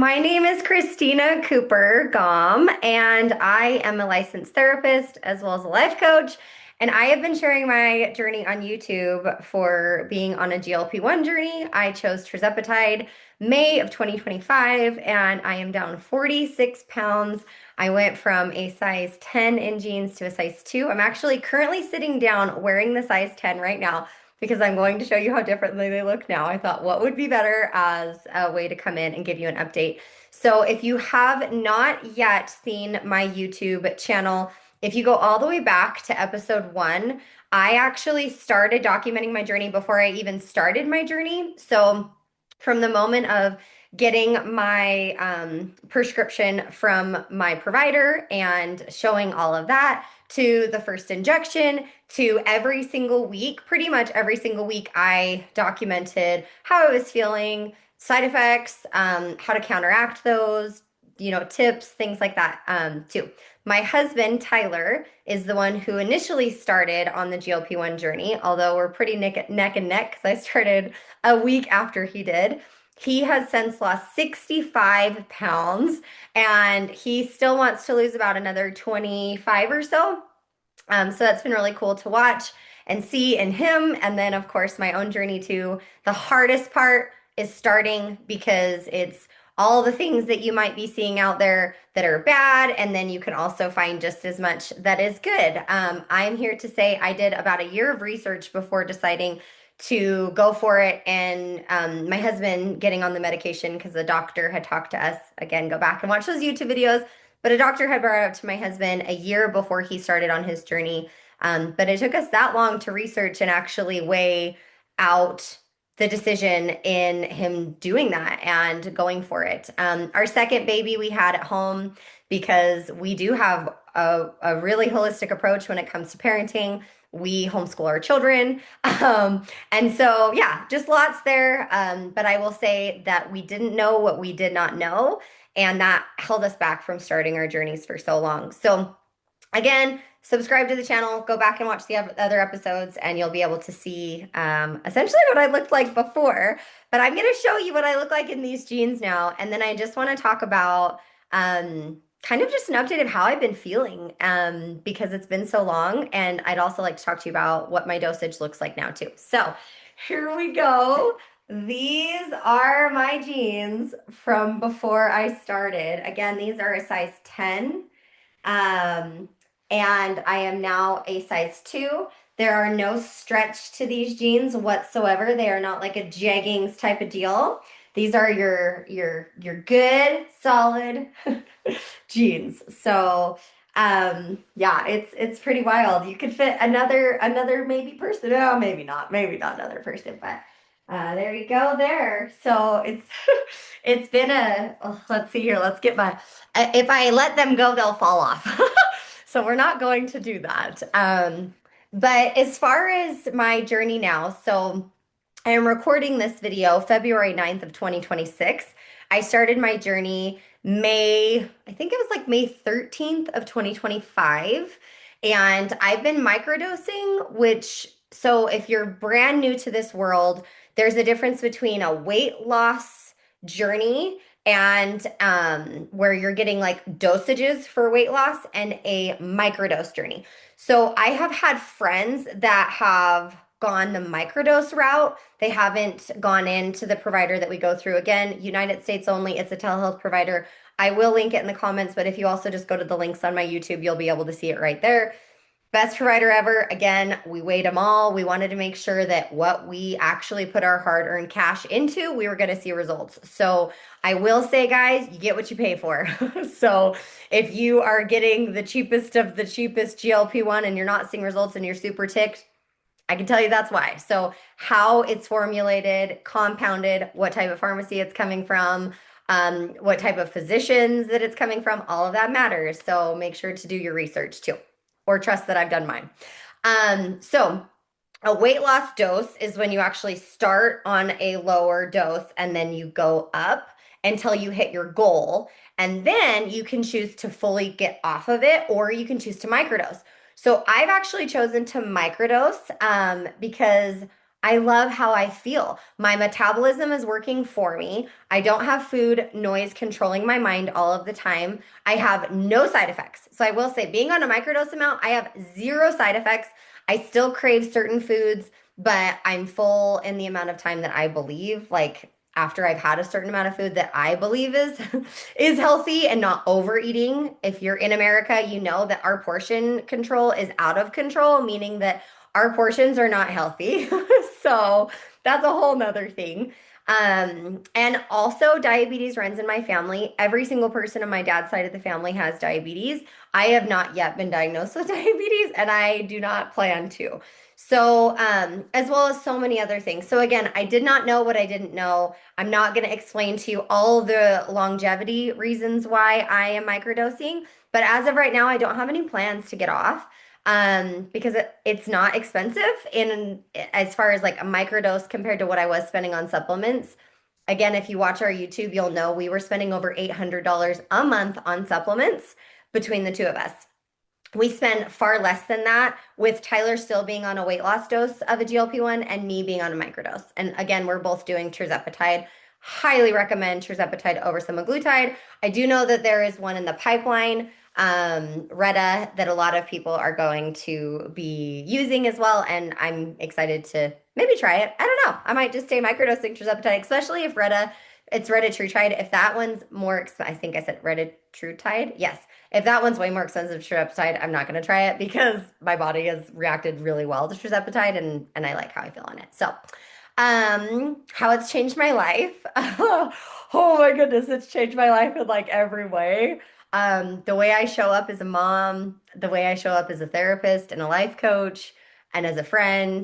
My name is Christina Cooper-Gomm, and I am a licensed therapist as well as a life coach. And I have been sharing my journey on YouTube for being on a GLP-1 journey. I chose tirzepatide May of 2025, and I am down 46 pounds. I went from a size 10 in jeans to a size 2. I'm actually currently sitting down wearing the size 10 right now because I'm going to show you how differently they look now. I thought what would be better as a way to come in and give you an update. So if you have not yet seen my YouTube channel, if you go all the way back to episode 1, I actually started documenting my journey before I even started my journey. So from the moment of getting my prescription from my provider and showing all of that to the first injection to every single week, pretty much every single week, I documented how I was feeling, side effects, how to counteract those, tips, things like that, too. My husband, Tyler, is the one who initially started on the GLP-1 journey, although we're pretty neck and neck because I started a week after he did. He has since lost 65 pounds and he still wants to lose about another 25 or so. So that's been really cool to watch and see in him. And then, of course, my own journey too. The hardest part is starting because it's all the things that you might be seeing out there that are bad. And then you can also find just as much that is good. I'm here to say I did about a year of research before deciding to go for it. And my husband getting on the medication because the doctor had talked to us. Again, go back and watch those YouTube videos. But a doctor had brought it up to my husband a year before he started on his journey. But it took us that long to research and actually weigh out the decision in him doing that and going for it. Our second baby we had at home because we do have a really holistic approach when it comes to parenting. We homeschool our children. And so, yeah, just lots there. But I will say that we didn't know what we did not know. And that held us back from starting our journeys for so long. So, again, subscribe to the channel, go back and watch the other episodes, and you'll be able to see essentially what I looked like before. But I'm going to show you what I look like in these jeans now. And then I just want to talk about kind of just an update of how I've been feeling because it's been so long. And I'd also like to talk to you about what my dosage looks like now, too. So here we go. These are my jeans from before I started. Again, these are a size 10. Um, and I am now a size 2. There are no stretch to these jeans whatsoever. They are not like a jeggings type of deal. These are your good, solid jeans. So, yeah, it's pretty wild. You could fit another maybe person. Oh, maybe not another person, but there you go there. So it's it's been let's see here. Let's get my if I let them go, they'll fall off. So we're not going to do that. But as far as my journey now, so I am recording this video February 9th of 2026. I started my journey I think it was like May 13th of 2025. And I've been microdosing, so if you're brand new to this world, there's a difference between a weight loss journey and where you're getting like dosages for weight loss and a microdose journey. So I have had friends that have gone the microdose route. They haven't gone into the provider that we go through. Again, United States only. It's a telehealth provider. I will link it in the comments, but if you also just go to the links on my YouTube, you'll be able to see it right there. Best provider ever. Again, we weighed them all. We wanted to make sure that what we actually put our hard-earned cash into, we were going to see results. So I will say, guys, you get what you pay for. So if you are getting the cheapest of the cheapest GLP-1 and you're not seeing results and you're super ticked, I can tell you that's why. So how it's formulated, compounded, what type of pharmacy it's coming from, what type of physicians that it's coming from, all of that matters. So make sure to do your research too, or trust that I've done mine. So a weight loss dose is when you actually start on a lower dose and then you go up until you hit your goal. And then you can choose to fully get off of it, or you can choose to microdose. So I've actually chosen to microdose because I love how I feel. My metabolism is working for me. I don't have food noise controlling my mind all of the time. I have no side effects. So I will say, being on a microdose amount, I have zero side effects. I still crave certain foods, but I'm full in the amount of time that I believe, like after I've had a certain amount of food that I believe is is healthy and not overeating. If you're in America, you know that our portion control is out of control, meaning that our portions are not healthy. So that's a whole nother thing. And also diabetes runs in my family. Every single person on my dad's side of the family has diabetes. I have not yet been diagnosed with diabetes, and I do not plan to. So, as well as so many other things. So again, I did not know what I didn't know. I'm not going to explain to you all the longevity reasons why I am microdosing, but as of right now, I don't have any plans to get off because it's not expensive in as far as like a microdose compared to what I was spending on supplements. Again, if you watch our YouTube, you'll know we were spending over $800 a month on supplements between the two of us. We spend far less than that with Tyler still being on a weight loss dose of a GLP-1 and me being on a microdose. And again, we're both doing tirzepatide. Highly recommend tirzepatide over semaglutide. I do know that there is one in the pipeline, Retta, that a lot of people are going to be using as well. And I'm excited to maybe try it. I don't know. I might just stay microdosing tirzepatide, especially if Retta, it's retatrutide. If that one's more expensive, I think I said retatrutide. Yes. If that one's way more expensive tirzepatide, I'm not going to try it because my body has reacted really well to tirzepatide and I like how I feel on it. So, how it's changed my life. Oh my goodness, it's changed my life in like every way. The way I show up as a mom, the way I show up as a therapist and a life coach, and as a friend,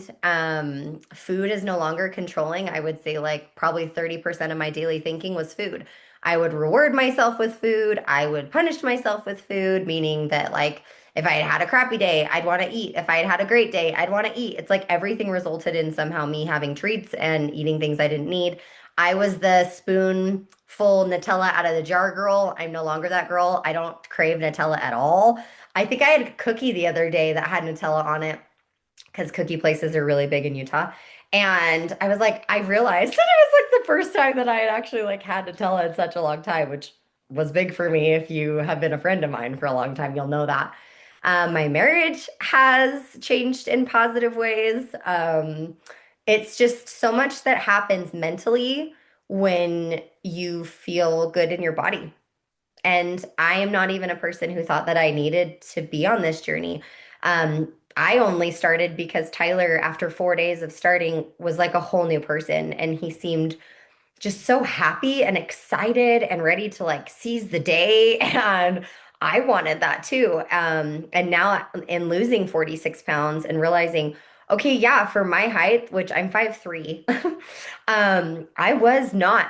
food is no longer controlling. I would say like probably 30% of my daily thinking was food. I would reward myself with food. I would punish myself with food, meaning that like if I had had a crappy day, I'd want to eat. If I had had a great day, I'd want to eat. It's like everything resulted in somehow me having treats and eating things I didn't need. I was the spoonful Nutella out of the jar girl. I'm no longer that girl. I don't crave Nutella at all. I think I had a cookie the other day that had Nutella on it because cookie places are really big in Utah. And I was like, I realized that it was like the first time that I had actually like had Nutella in such a long time, which was big for me. If you have been a friend of mine for a long time, you'll know that. My marriage has changed in positive ways. It's just so much that happens mentally when you feel good in your body. And I am not even a person who thought that I needed to be on this journey. I only started because Tyler, after 4 days of starting, was like a whole new person. And he seemed just so happy and excited and ready to like seize the day. And I wanted that too. And now in losing 46 pounds and realizing, okay, yeah, for my height, which I'm 5'3", I was not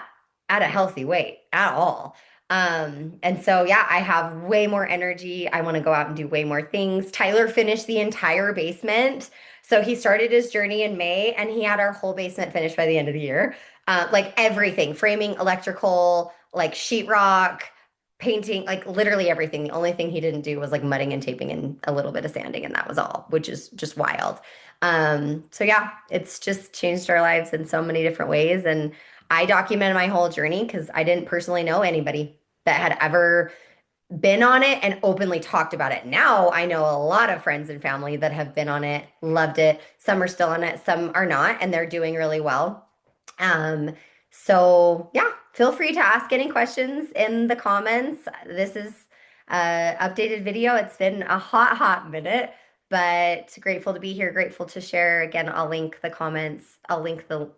at a healthy weight at all. And so yeah, I have way more energy. I want to go out and do way more things. Tyler finished the entire basement. So he started his journey in May and he had our whole basement finished by the end of the year. Like everything, framing, electrical, like sheetrock, painting, like literally everything. The only thing he didn't do was like mudding and taping and a little bit of sanding, and that was all, which is just wild. So yeah, it's just changed our lives in so many different ways. And I documented my whole journey because I didn't personally know anybody that had ever been on it and openly talked about it. Now I know a lot of friends and family that have been on it, loved it. Some are still on it, some are not, and they're doing really well. Um, so yeah, feel free to ask any questions in the comments. This is updated video. It's been a hot minute, but grateful to be here, grateful to share. Again, I'll link the comments. I'll link the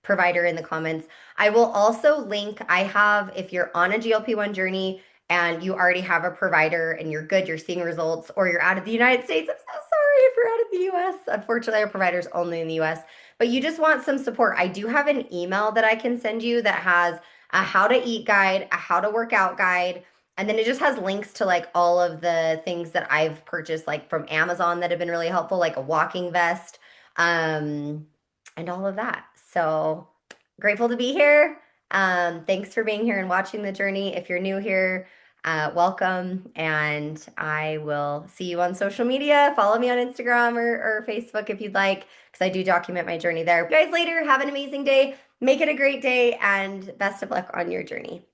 provider in the comments. I will also link, I have, if you're on a GLP-1 journey and you already have a provider and you're good, you're seeing results, or you're out of the United States. I'm so sorry if you're out of the US. Unfortunately, our provider's only in the US, but you just want some support. I do have an email that I can send you that has a how to eat guide, a how to work out guide, and then it just has links to like all of the things that I've purchased, like from Amazon that have been really helpful, like a walking vest, and all of that. So grateful to be here. Thanks for being here and watching the journey. If you're new here, welcome. And I will see you on social media. Follow me on Instagram or Facebook if you'd like, because I do document my journey there. You guys later, have an amazing day. Make it a great day and best of luck on your journey.